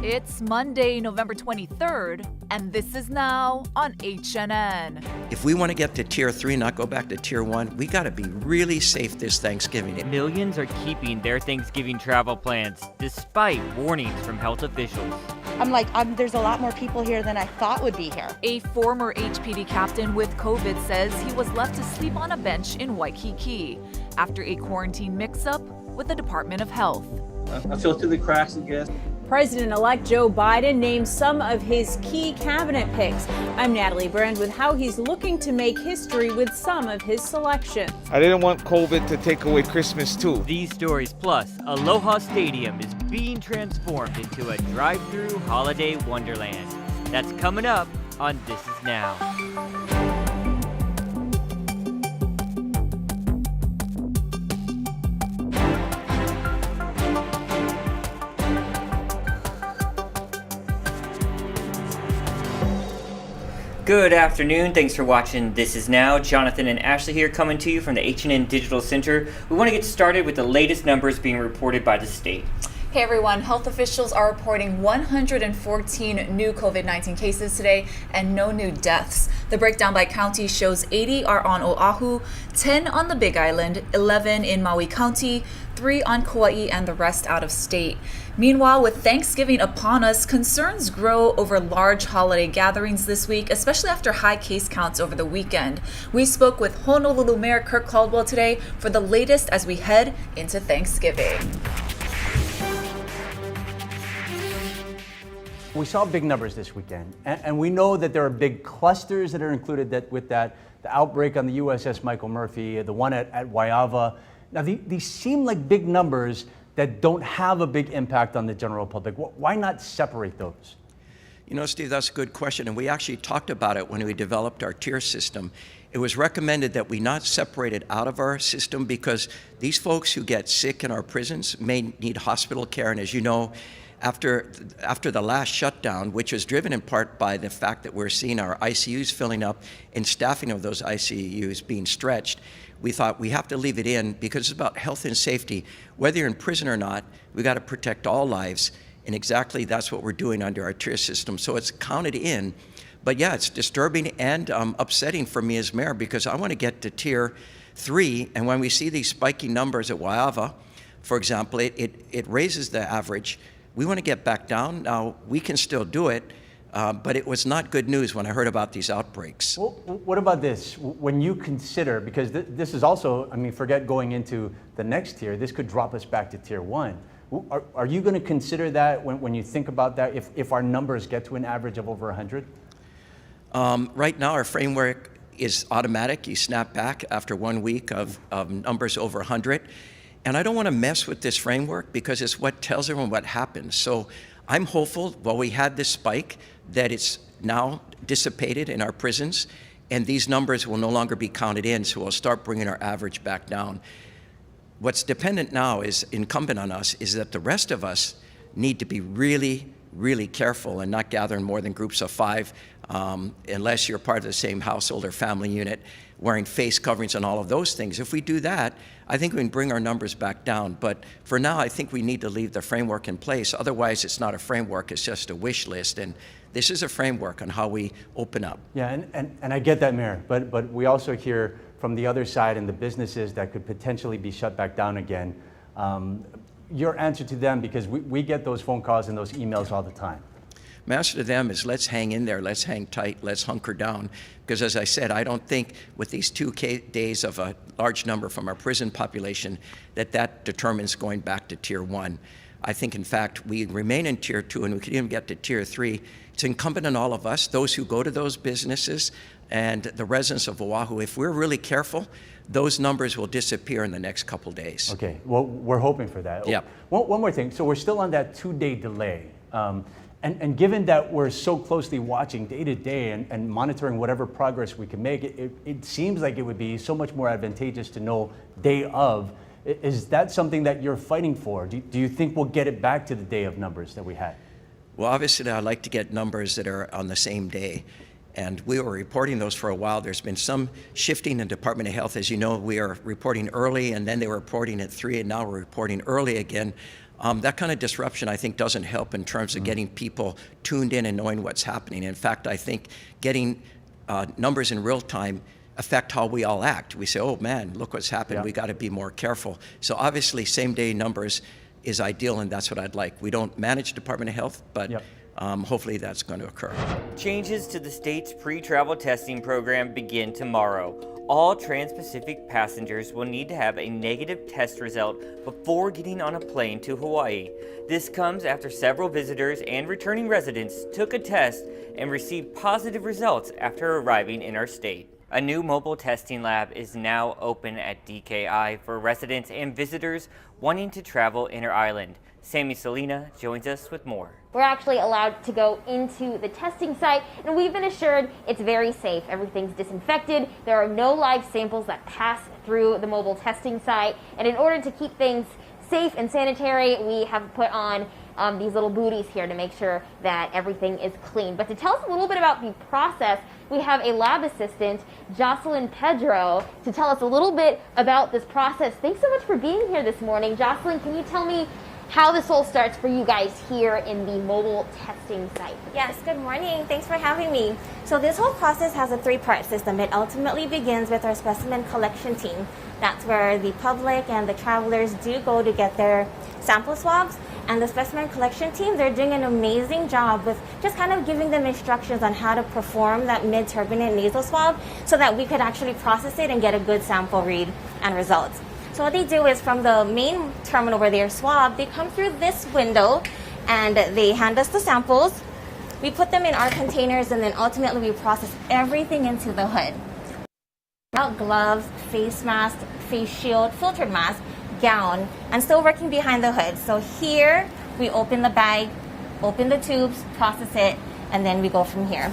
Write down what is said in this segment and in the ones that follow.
It's Monday, November 23rd, and this is now on HNN. If we want to get to Tier 3, not go back to Tier 1, we got to be really safe this Thanksgiving. Millions are keeping their Thanksgiving travel plans despite warnings from health officials. There's a lot more people here than I thought would be here. A former HPD captain with COVID says he was left to sleep on a bench in Waikiki after a quarantine mix-up with the Department of Health. I fell through the cracks, I guess. President-elect Joe Biden named some of his key cabinet picks. I'm Natalie Brand with how he's looking to make history with some of his selections. I didn't want COVID to take away Christmas too. These stories plus Aloha Stadium is being transformed into a drive-through holiday wonderland. That's coming up on This Is Now. Good afternoon. Thanks for watching This Is Now. Jonathan and Ashley here coming to you from the H&N Digital Center. We want to get started with the latest numbers being reported by the state. Hey everyone, health officials are reporting 114 new COVID-19 cases today and no new deaths. The breakdown by county shows 80 are on Oahu, 10 on the Big Island, 11 in Maui County, 3 on Kauai, and the rest out of state. Meanwhile, with Thanksgiving upon us, concerns grow over large holiday gatherings this week, especially after high case counts over the weekend. We spoke with Honolulu Mayor Kirk Caldwell today for the latest as we head into Thanksgiving. We saw big numbers this weekend, and we know that there are big clusters that are included with that. The outbreak on the USS Michael Murphy, the one at Waiava. Now, these seem like big numbers that don't have a big impact on the general public. Why not separate those? You know, Steve, that's a good question, and we actually talked about it when we developed our tier system. It was recommended that we not separate it out of our system because these folks who get sick in our prisons may need hospital care, and as you know, after the last shutdown, which was driven in part by the fact that we're seeing our ICUs filling up and staffing of those ICUs being stretched, we thought we have to leave it in because it's about health and safety. Whether you're in prison or not, we got to protect all lives, and exactly that's what we're doing under our tier system. So it's counted in, but yeah, it's disturbing and upsetting for me as mayor because I want to get to Tier 3, and when we see these spiky numbers at Waiava, for example, it raises the average. We want to get back down. Now, we can still do it, but it was not good news when I heard about these outbreaks. Well, what about this? When you consider, because this is also, forget going into the next tier, this could drop us back to Tier 1. Are you going to consider that when you think about that, if our numbers get to an average of over 100? Right now, our framework is automatic. You snap back after 1 week of numbers over 100. And I don't want to mess with this framework because it's what tells everyone what happens. So I'm hopeful, while we had this spike, that it's now dissipated in our prisons and these numbers will no longer be counted in, so we'll start bringing our average back down. What's dependent now is incumbent on us is that the rest of us need to be really, really careful and not gather in more than groups of 5 unless you're part of the same household or family unit, wearing face coverings and all of those things. If we do that, I think we can bring our numbers back down. But for now, I think we need to leave the framework in place. Otherwise, it's not a framework, it's just a wish list. And this is a framework on how we open up. Yeah, and I get that, Mayor, but we also hear from the other side and the businesses that could potentially be shut back down again. Your answer to them, because we get those phone calls and those emails all the time. My answer to them is let's hang in there, let's hang tight, let's hunker down. Because as I said, I don't think with these 2 days of a large number from our prison population that determines going back to Tier 1. I think, in fact, we remain in Tier 2 and we could even get to Tier 3. It's incumbent on all of us, those who go to those businesses and the residents of Oahu. If we're really careful, those numbers will disappear in the next couple days. Okay, well, we're hoping for that. Yep. One more thing. So we're still on that 2-day delay. And given that we're so closely watching day to day and monitoring whatever progress we can make, it seems like it would be so much more advantageous to know day of. Is that something that you're fighting for? Do you think we'll get it back to the day of numbers that we had? Well, obviously, I'd like to get numbers that are on the same day. And we were reporting those for a while. There's been some shifting in Department of Health. As you know, we are reporting early, and then they were reporting at 3, and now we're reporting early again. That kind of disruption, I think, doesn't help in terms of getting people tuned in and knowing what's happening. In fact, I think getting numbers in real time affect how we all act. We say, oh man, look what's happened. We got to be more careful. So obviously, same day numbers is ideal, and that's what I'd like. We don't manage Department of Health, but hopefully that's going to occur. Changes to the state's pre-travel testing program begin tomorrow. All trans-Pacific passengers will need to have a negative test result before getting on a plane to Hawaii. This comes after several visitors and returning residents took a test and received positive results after arriving in our state. A new mobile testing lab is now open at DKI for residents and visitors wanting to travel inter-island. Sammy Salina joins us with more. We're actually allowed to go into the testing site, and we've been assured it's very safe. Everything's disinfected. There are no live samples that pass through the mobile testing site. And in order to keep things safe and sanitary, we have put on these little booties here to make sure that everything is clean. But to tell us a little bit about the process, we have a lab assistant, Jocelyn Pedro, to tell us a little bit about this process. Thanks so much for being here this morning. Jocelyn, can you tell me how this all starts for you guys here in the mobile testing site? Yes, good morning. Thanks for having me. So this whole process has a three-part system. It ultimately begins with our specimen collection team. That's where the public and the travelers do go to get their sample swabs. And the specimen collection team, they're doing an amazing job with just kind of giving them instructions on how to perform that mid-turbinate nasal swab so that we could actually process it and get a good sample read and results. So what they do is from the main terminal where they are swabbed, they come through this window and they hand us the samples. We put them in our containers and then ultimately we process everything into the hood. Gloves, face mask, face shield, filtered mask, gown, and still working behind the hood. So here we open the bag, open the tubes, process it, and then we go from here.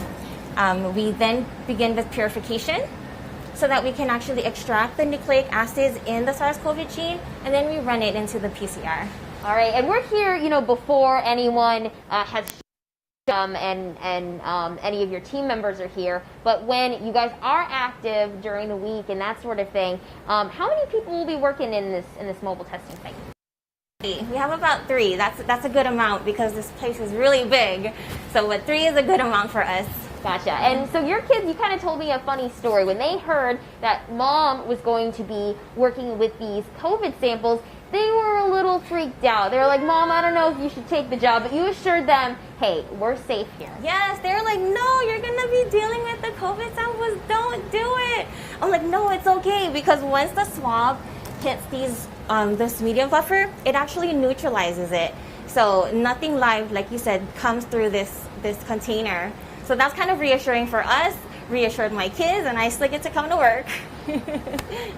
We then begin with purification so that we can actually extract the nucleic acids in the SARS-CoV gene, and then we run it into the PCR. All right, and we're here, before anyone has and any of your team members are here. But when you guys are active during the week and that sort of thing, how many people will be working in this mobile testing site? We have about 3. That's a good amount because this place is really big. So, but 3 is a good amount for us. Gotcha. And so your kids, you kind of told me a funny story. When they heard that mom was going to be working with these COVID samples, they were a little freaked out. They were like, Mom, I don't know if you should take the job, but you assured them, hey, we're safe here. Yes, they were like, no, you're going to be dealing with the COVID samples. Don't do it. I'm like, no, it's okay, because once the swab hits this medium buffer, it actually neutralizes it. So nothing live, like you said, comes through this container. So that's kind of reassuring for us, reassured my kids, and I still get to come to work.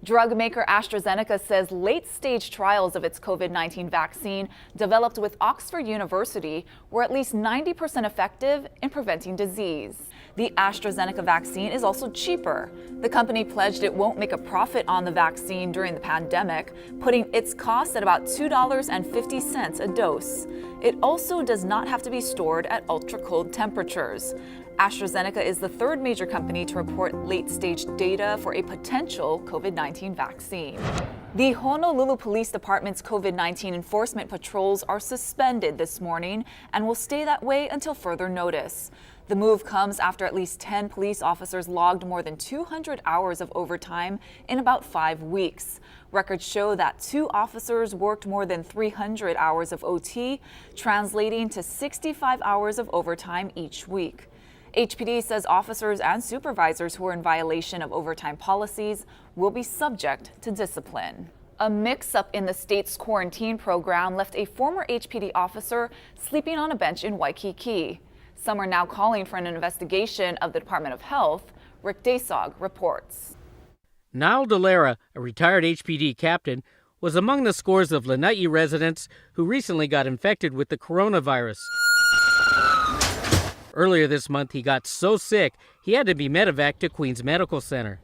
Drugmaker AstraZeneca says late-stage trials of its COVID-19 vaccine developed with Oxford University were at least 90% effective in preventing disease. The AstraZeneca vaccine is also cheaper. The company pledged it won't make a profit on the vaccine during the pandemic, putting its cost at about $2.50 a dose. It also does not have to be stored at ultra-cold temperatures. AstraZeneca is the third major company to report late-stage data for a potential COVID-19 vaccine. The Honolulu Police Department's COVID-19 enforcement patrols are suspended this morning and will stay that way until further notice. The move comes after at least 10 police officers logged more than 200 hours of overtime in about 5 weeks. Records show that 2 officers worked more than 300 hours of OT, translating to 65 hours of overtime each week. HPD says officers and supervisors who are in violation of overtime policies will be subject to discipline. A mix-up in the state's quarantine program left a former HPD officer sleeping on a bench in Waikiki. Some are now calling for an investigation of the Department of Health. Rick Desog reports. Niall Delera, a retired HPD captain, was among the scores of Lanai residents who recently got infected with the coronavirus. Earlier this month, he got so sick he had to be medevaced to Queens Medical Center.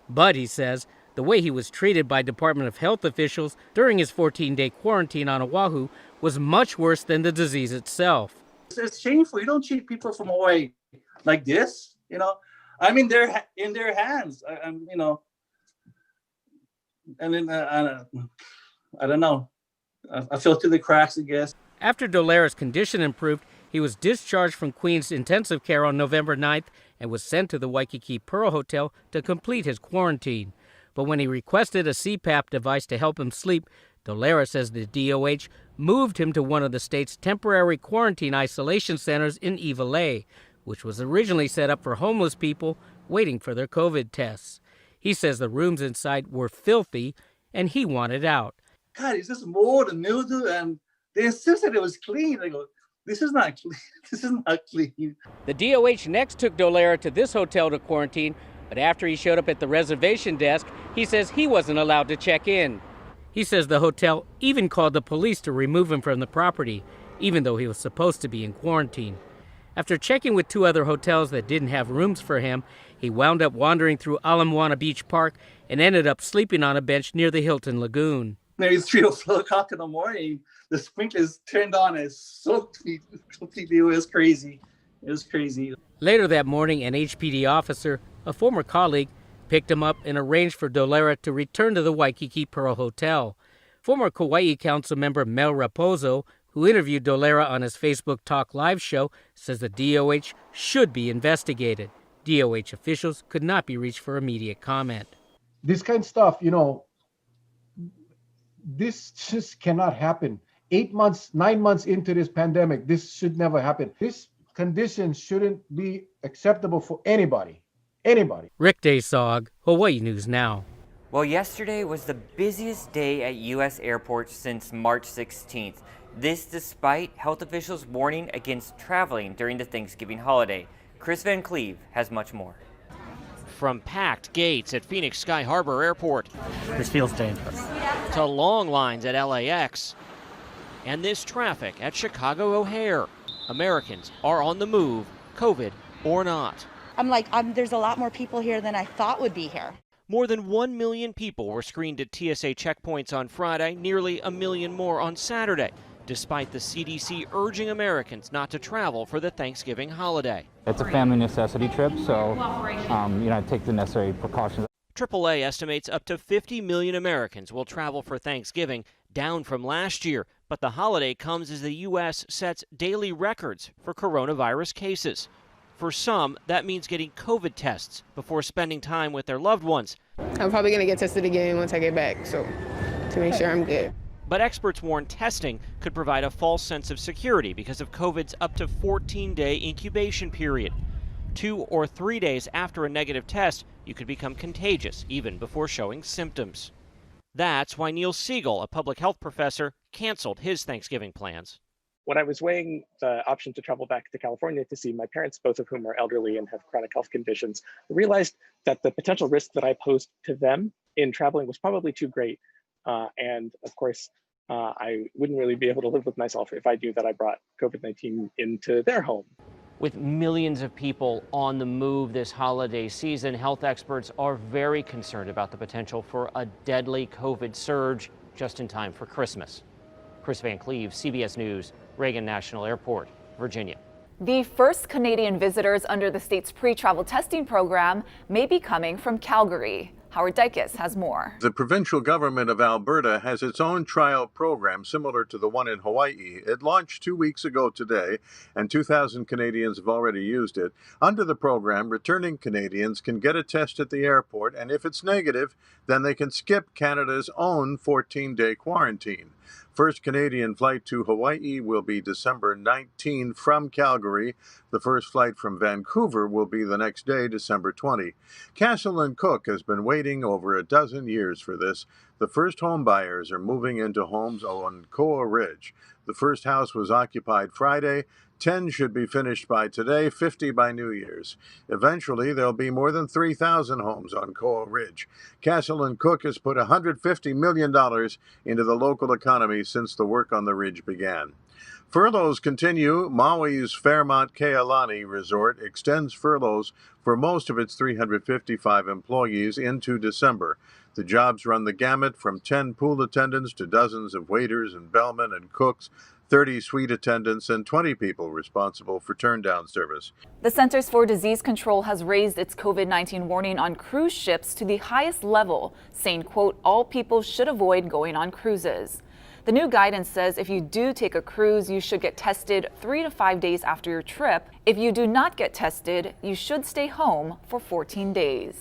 But, he says, the way he was treated by Department of Health officials during his 14-day quarantine on Oahu was much worse than the disease itself. It's shameful. You don't treat people from Hawaii like this, I mean, they're in their hands, and then, I don't know. I fell through the cracks, I guess. After Dolera's condition improved, he was discharged from Queens Intensive Care on November 9th and was sent to the Waikiki Pearl Hotel to complete his quarantine. But when he requested a CPAP device to help him sleep, Dolera says the DOH moved him to one of the state's temporary quarantine isolation centers in Ivalai, which was originally set up for homeless people waiting for their COVID tests. He says the rooms inside were filthy and he wanted out. God, is this mold and mildew? And they insisted it was clean. I go, this is not clean. This is not clean. The DOH next took Dolera to this hotel to quarantine, but after he showed up at the reservation desk, he says he wasn't allowed to check in. He says the hotel even called the police to remove him from the property, even though he was supposed to be in quarantine. After checking with 2 other hotels that didn't have rooms for him, he wound up wandering through Ala Moana Beach Park and ended up sleeping on a bench near the Hilton Lagoon. Maybe 3 or 4 o'clock in the morning, the sprinklers turned on and soaked me completely. It was crazy. It was crazy. Later that morning, an HPD officer, a former colleague, picked him up and arranged for Dolera to return to the Waikiki Pearl Hotel. Former Kauai Council member Mel Raposo, who interviewed Dolera on his Facebook Talk Live show, says the DOH should be investigated. DOH officials could not be reached for immediate comment. This kind of stuff, this just cannot happen. 8 months, 9 months into this pandemic, this should never happen. This condition shouldn't be acceptable for anybody. Anybody. Rick Daysog, Hawaii News Now. Well, yesterday was the busiest day at U.S. airports since March 16th. This despite health officials warning against traveling during the Thanksgiving holiday. Chris Van Cleve has much more. From packed gates at Phoenix Sky Harbor Airport. This feels dangerous. To long lines at LAX. And this traffic at Chicago O'Hare. Americans are on the move, COVID or not. There's a lot more people here than I thought would be here. More than 1 million people were screened at TSA checkpoints on Friday, nearly 1 million more on Saturday, despite the CDC urging Americans not to travel for the Thanksgiving holiday. It's a family necessity trip, so take the necessary precautions. AAA estimates up to 50 million Americans will travel for Thanksgiving, down from last year. But the holiday comes as the U.S. sets daily records for coronavirus cases. For some, that means getting COVID tests before spending time with their loved ones. I'm probably going to get tested again once I get back, so to make sure I'm good. But experts warn testing could provide a false sense of security because of COVID's up to 14-day incubation period. 2 or 3 days after a negative test, you could become contagious even before showing symptoms. That's why Neil Siegel, a public health professor, canceled his Thanksgiving plans. When I was weighing the option to travel back to California to see my parents, both of whom are elderly and have chronic health conditions, I realized that the potential risk that I posed to them in traveling was probably too great. And of course, I wouldn't really be able to live with myself if I knew that I brought COVID-19 into their home. With millions of people on the move this holiday season, health experts are very concerned about the potential for a deadly COVID surge just in time for Christmas. Chris Van Cleve, CBS News, Reagan National Airport, Virginia. The first Canadian visitors under the state's pre-travel testing program may be coming from Calgary. Howard Dykes has more. The provincial government of Alberta has its own trial program similar to the one in Hawaii. It launched 2 weeks ago today, and 2,000 Canadians have already used it. Under the program, returning Canadians can get a test at the airport, and if it's negative, then they can skip Canada's own 14-day quarantine. First Canadian flight to Hawaii will be December 19 from Calgary. The first flight from Vancouver will be the next day, December 20. Castle & Cook has been waiting over a dozen years for this. The first home buyers are moving into homes on Koa Ridge. The first house was occupied Friday. 10 should be finished by today, 50 by New Year's. Eventually, there'll be more than 3,000 homes on Koa Ridge. Castle & Cook has put $150 million into the local economy since the work on the ridge began. Furloughs continue. Maui's Fairmont Kealani Resort extends furloughs for most of its 355 employees into December. The jobs run the gamut from 10 pool attendants to dozens of waiters and bellmen and cooks, 30 suite attendants, and 20 people responsible for turn-down service. The Centers for Disease Control has raised its COVID-19 warning on cruise ships to the highest level, saying, quote, all people should avoid going on cruises. The new guidance says if you do take a cruise, you should get tested 3 to 5 days after your trip. If you do not get tested, you should stay home for 14 days.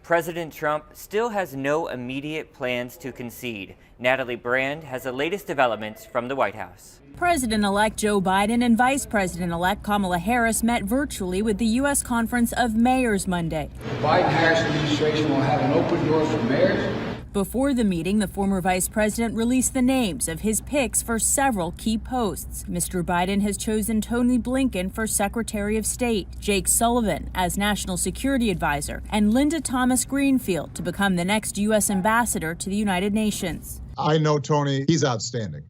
President Trump still has no immediate plans to concede. Natalie Brand has the latest developments from the White House. President-elect Joe Biden and Vice President-elect Kamala Harris met virtually with the U.S. Conference of Mayors Monday. The Biden-Harris administration will have an open door for mayors. Before the meeting, the former vice president released the names of his picks for several key posts. Mr. Biden has chosen Tony Blinken for Secretary of State, Jake Sullivan as National Security Advisor, and Linda Thomas Greenfield to become the next U.S. ambassador to the United Nations. I know Tony. He's outstanding.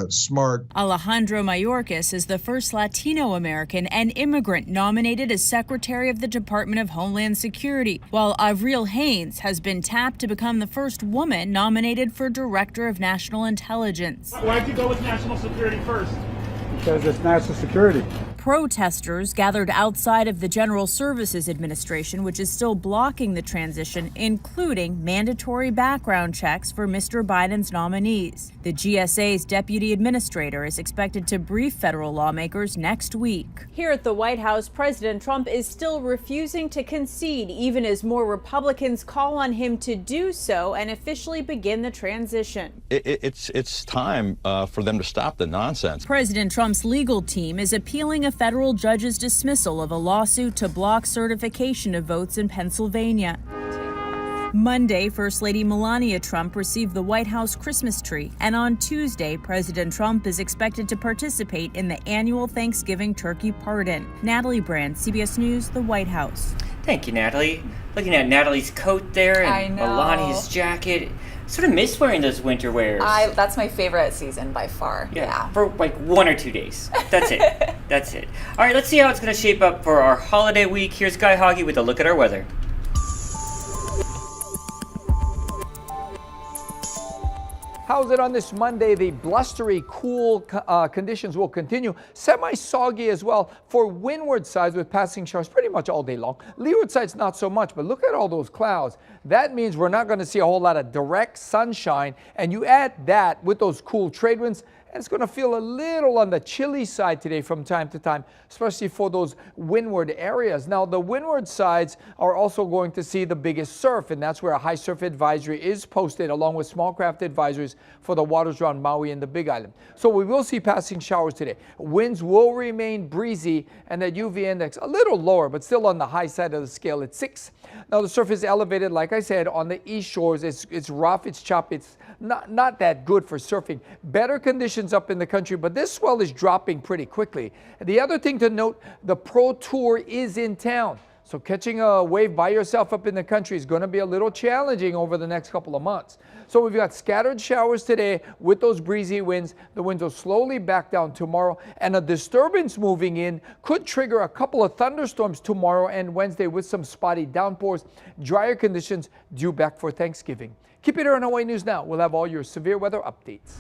Smart. Alejandro Mayorkas is the first Latino American and immigrant nominated as Secretary of the Department of Homeland Security, while Avril Haines has been tapped to become the first woman nominated for Director of National Intelligence. Why'd you go with national security first? Because it's national security. Protesters gathered outside of the General Services Administration, which is still blocking the transition, including mandatory background checks for Mr. Biden's nominees. The GSA's deputy administrator is expected to brief federal lawmakers next week. Here at the White House, President Trump is still refusing to concede, even as more Republicans call on him to do so and officially begin the transition. It's time for them to stop the nonsense. President Trump's legal team is appealing a federal judge's dismissal of a lawsuit to block certification of votes in Pennsylvania. Monday, First Lady Melania Trump received the White House Christmas tree, and on Tuesday, President Trump is expected to participate in the annual Thanksgiving turkey pardon. Natalie Brand, CBS News, the White House. Thank you, Natalie. Looking at Natalie's coat there and Melania's jacket. Sort of miss wearing those winter wears. That's my favorite season by far. Yeah. For like 1 or 2 days. That's it. That's it. All right, let's see how it's going to shape up for our holiday week. Here's Guy Hoggy with a look at our weather. How's it on this Monday? The blustery, cool conditions will continue. Semi-soggy as well for windward sides with passing showers pretty much all day long. Leeward sides not so much, but look at all those clouds. That means we're not going to see a whole lot of direct sunshine. And you add that with those cool trade winds, and it's going to feel a little on the chilly side today from time to time, especially for those windward areas. Now, the windward sides are also going to see the biggest surf, and that's where a high surf advisory is posted, along with small craft advisories for the waters around Maui and the Big Island. So we will see passing showers today. Winds will remain breezy, and that UV index a little lower, but still on the high side of the scale at 6. Now, the surf is elevated, like I said, on the east shores. It's rough, it's choppy, it's not that good for surfing. Better conditions up in the country, but this swell is dropping pretty quickly. The other thing to note, the Pro Tour is in town. So catching a wave by yourself up in the country is going to be a little challenging over the next couple of months. So we've got scattered showers today with those breezy winds. The winds will slowly back down tomorrow, and a disturbance moving in could trigger a couple of thunderstorms tomorrow and Wednesday with some spotty downpours. Drier conditions due back for Thanksgiving. Keep it here on Hawaii News Now. We'll have all your severe weather updates.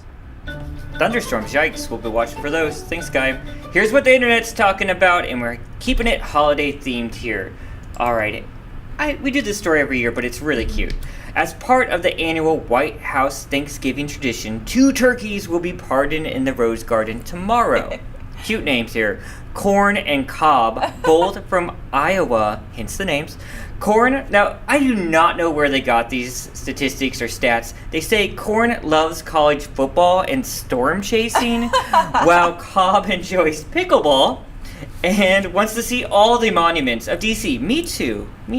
Thunderstorms, yikes, we'll be watching for those. Thanks, Guy. Here's what the internet's talking about, and we're keeping it holiday themed here. All right, we do this story every year, but it's really cute. As part of the annual White House Thanksgiving tradition, 2 turkeys will be pardoned in the Rose Garden tomorrow. Cute names here. Corn and Cobb, both from Iowa, hence the names. Corn, now I do not know where they got these statistics or stats. They say Corn loves college football and storm chasing, while Cobb enjoys pickleball and wants to see all the monuments of DC. Me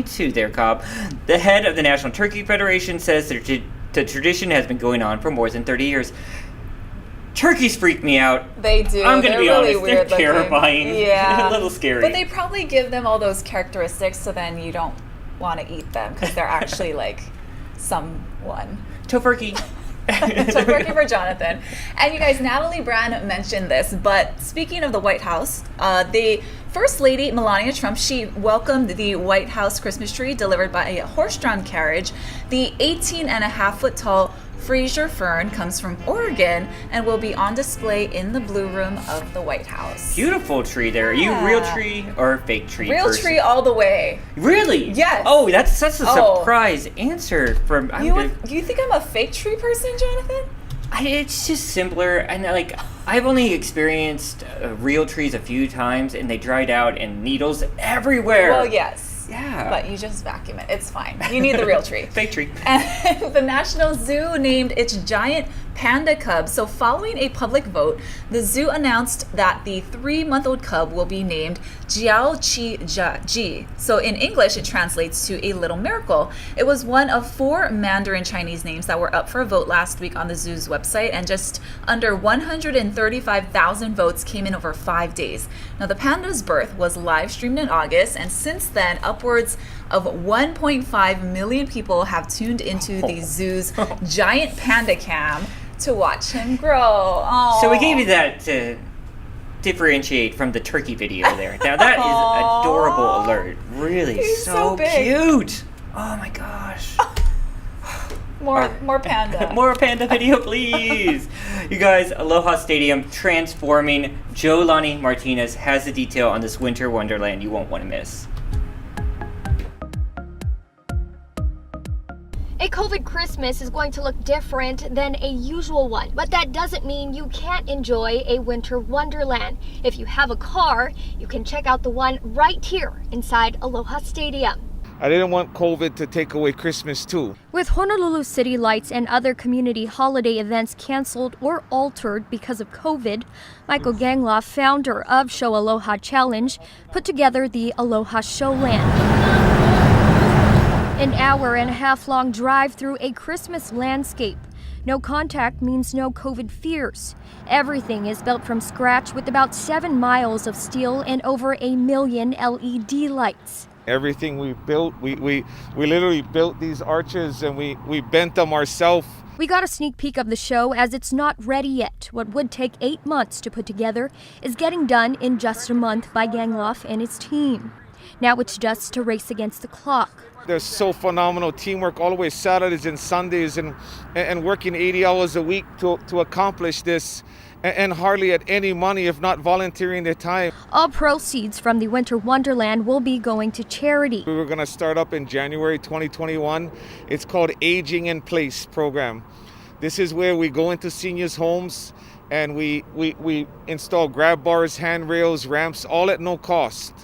too there, Cobb. The head of the National Turkey Federation says the tradition has been going on for more than 30 years. Turkeys freak me out. They do. I'm going to be really honest. Weird They're terrifying. Yeah. A little scary. But they probably give them all those characteristics so then you don't want to eat them because they're actually like someone. Tofurkey. Tofurkey for Jonathan. And you guys, Natalie Brand mentioned this, but speaking of the White House, the First Lady Melania Trump, she welcomed the White House Christmas tree delivered by a horse-drawn carriage. The 18.5-foot tall Fraser fern comes from Oregon and will be on display in the Blue Room of the White House. Beautiful tree there. Are you real tree or fake tree Real person? tree all the way. Really? Yes. Oh, that's a surprise answer from. You think I'm a fake tree person, Jonathan? It's just simpler, and like I've only experienced real trees a few times, and they dried out and needles everywhere. Well, yes. Yeah. But you just vacuum it. It's fine. You need the real tree. Fake tree. And the National Zoo named its giant panda cub. So following a public vote, the zoo announced that the 3-month-old cub will be named Jiao Chi Ji. So in English, it translates to a little miracle. It was one of 4 Mandarin Chinese names that were up for a vote last week on the zoo's website, and just under 135,000 votes came in over 5 days. Now, the panda's birth was live streamed in August, and since then, upwards of 1.5 million people have tuned into the zoo's giant panda cam to watch him grow. Aww. So we gave you that to differentiate from the turkey video there. Now that is adorable alert. Really, He's so big. cute. Oh my gosh. More panda. More panda video, please. You guys, Aloha Stadium transforming. Jolani Martinez has the detail on this winter wonderland you won't want to miss. A COVID Christmas is going to look different than a usual one, but that doesn't mean you can't enjoy a winter wonderland. If you have a car, you can check out the one right here inside Aloha Stadium. I didn't want COVID to take away Christmas too. With Honolulu City Lights and other community holiday events canceled or altered because of COVID, Michael Gangloff, founder of Show Aloha Challenge, put together the Aloha Showland. An hour-and-a-half-long drive through a Christmas landscape. No contact means no COVID fears. Everything is built from scratch with about 7 miles of steel and over 1 million LED lights. Everything we built, we literally built these arches and we bent them ourselves. We got a sneak peek of the show as it's not ready yet. What would take 8 months to put together is getting done in just a month by Gangloff and his team. Now it's just a race against the clock. They're so phenomenal teamwork all the way Saturdays and Sundays and working 80 hours a week to accomplish this and hardly at any money if not volunteering their time. All proceeds from the Winter Wonderland will be going to charity. We were going to start up in January 2021. It's called Aging in Place program. This is where we go into seniors' homes and we install grab bars, handrails, ramps, all at no cost.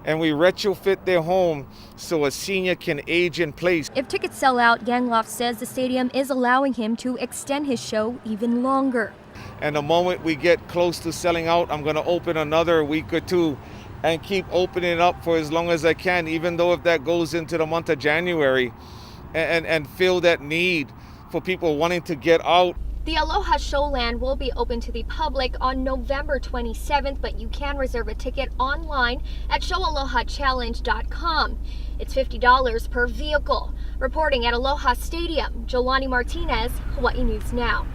And we retrofit their home so a senior can age in place. If tickets sell out, Gangloff says the stadium is allowing him to extend his show even longer. And the moment we get close to selling out, I'm going to open another week or 2 and keep opening it up for as long as I can, even though if that goes into the month of January, and fill that need for people wanting to get out. The Aloha Showland will be open to the public on November 27th, but you can reserve a ticket online at showalohachallenge.com. It's $50 per vehicle. Reporting at Aloha Stadium, Jolani Martinez, Hawaii News Now.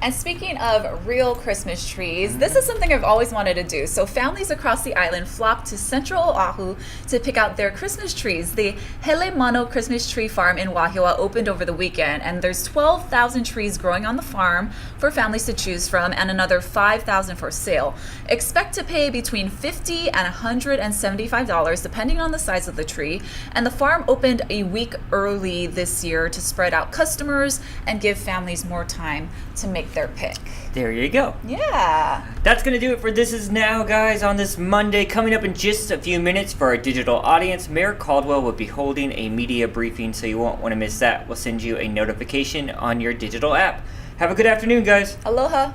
And speaking of real Christmas trees, this is something I've always wanted to do. So families across the island flocked to Central Oahu to pick out their Christmas trees. The Hele Mano Christmas Tree Farm in Wahiawa opened over the weekend, and there's 12,000 trees growing on the farm for families to choose from and another 5,000 for sale. Expect to pay between $50 and $175 depending on the size of the tree. And the farm opened a week early this year to spread out customers and give families more time to make their pick. There you go. Yeah. That's going to do it for This Is Now, guys, on this Monday. Coming up in just a few minutes for our digital audience, Mayor Caldwell will be holding a media briefing, so you won't want to miss that. We'll send you a notification on your digital app. Have a good afternoon, guys. Aloha.